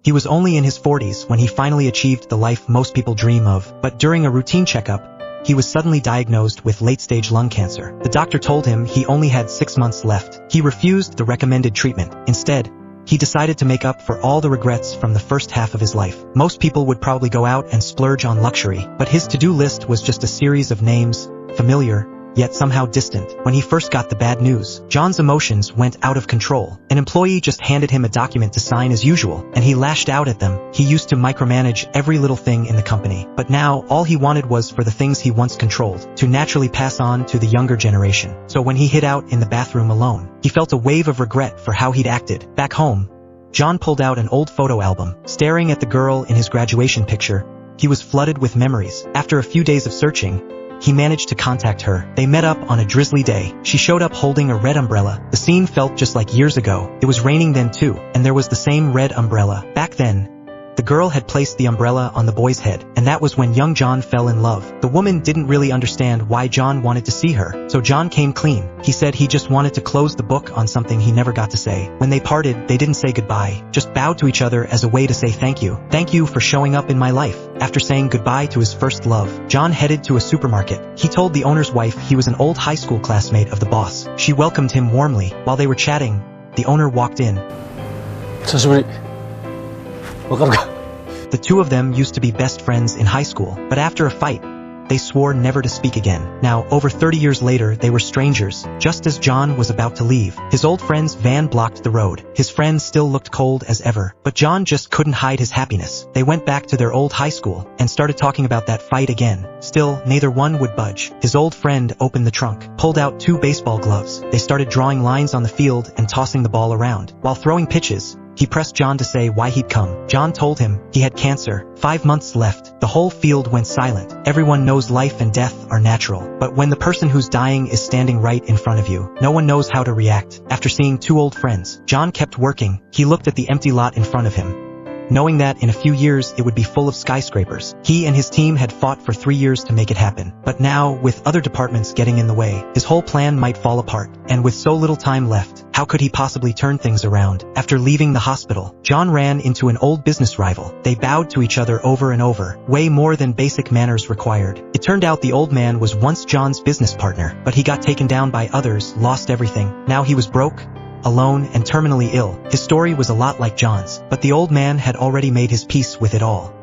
He was only in his 40s when he finally achieved the life most people dream of, but during a routine checkup, he was suddenly diagnosed with late-stage lung cancer. The doctor told him he only had 6 months left. He refused the recommended treatment. Instead, he decided to make up for all the regrets from the first half of his life. Most people would probably go out and splurge on luxury, but his to-do list was just a series of names, familiar, yet somehow distant. When he first got the bad news, John's emotions went out of control. An employee just handed him a document to sign as usual, and he lashed out at them. He used to micromanage every little thing in the company, but now all he wanted was for the things he once controlled to naturally pass on to the younger generation. So when he hid out in the bathroom alone, he felt a wave of regret for how he'd acted. Back home, John pulled out an old photo album. Staring at the girl in his graduation picture, he was flooded with memories. After a few days of searching, he managed to contact her. They met up on a drizzly day. She showed up holding a red umbrella. The scene felt just like years ago. It was raining then too, and there was the same red umbrella. Back then, the girl had placed the umbrella on the boy's head, and that was when young John fell in love. The woman didn't really understand why John wanted to see her, so John came clean. He said he just wanted to close the book on something he never got to say. When they parted, they didn't say goodbye, just bowed to each other as a way to say thank you. Thank you for showing up in my life. After saying goodbye to his first love, John headed to a supermarket. He told the owner's wife he was an old high school classmate of the boss. She welcomed him warmly. While they were chatting, the owner walked in. The two of them used to be best friends in high school, but after a fight, they swore never to speak again. Now, over 30 years later, they were strangers. Just as John was about to leave, his old friend's van blocked the road. His friend still looked cold as ever, but John just couldn't hide his happiness. They went back to their old high school and started talking about that fight again. Still, neither one would budge. His old friend opened the trunk, pulled out 2 baseball gloves. They started drawing lines on the field and tossing the ball around. While throwing pitches, he pressed John to say why he'd come. John told him he had cancer, 5 months left. The whole field went silent. Everyone knows life and death are natural, but when the person who's dying is standing right in front of you, no one knows how to react. After seeing 2 old friends, John kept working. He looked at the empty lot in front of him, knowing that in a few years it would be full of skyscrapers. He and his team had fought for 3 years to make it happen. But now, with other departments getting in the way, his whole plan might fall apart. And with so little time left, how could he possibly turn things around? After leaving the hospital, John ran into an old business rival. They bowed to each other over and over, way more than basic manners required. It turned out the old man was once John's business partner, but he got taken down by others, lost everything. Now he was broke, alone, and terminally ill. His story was a lot like John's, but the old man had already made his peace with it all.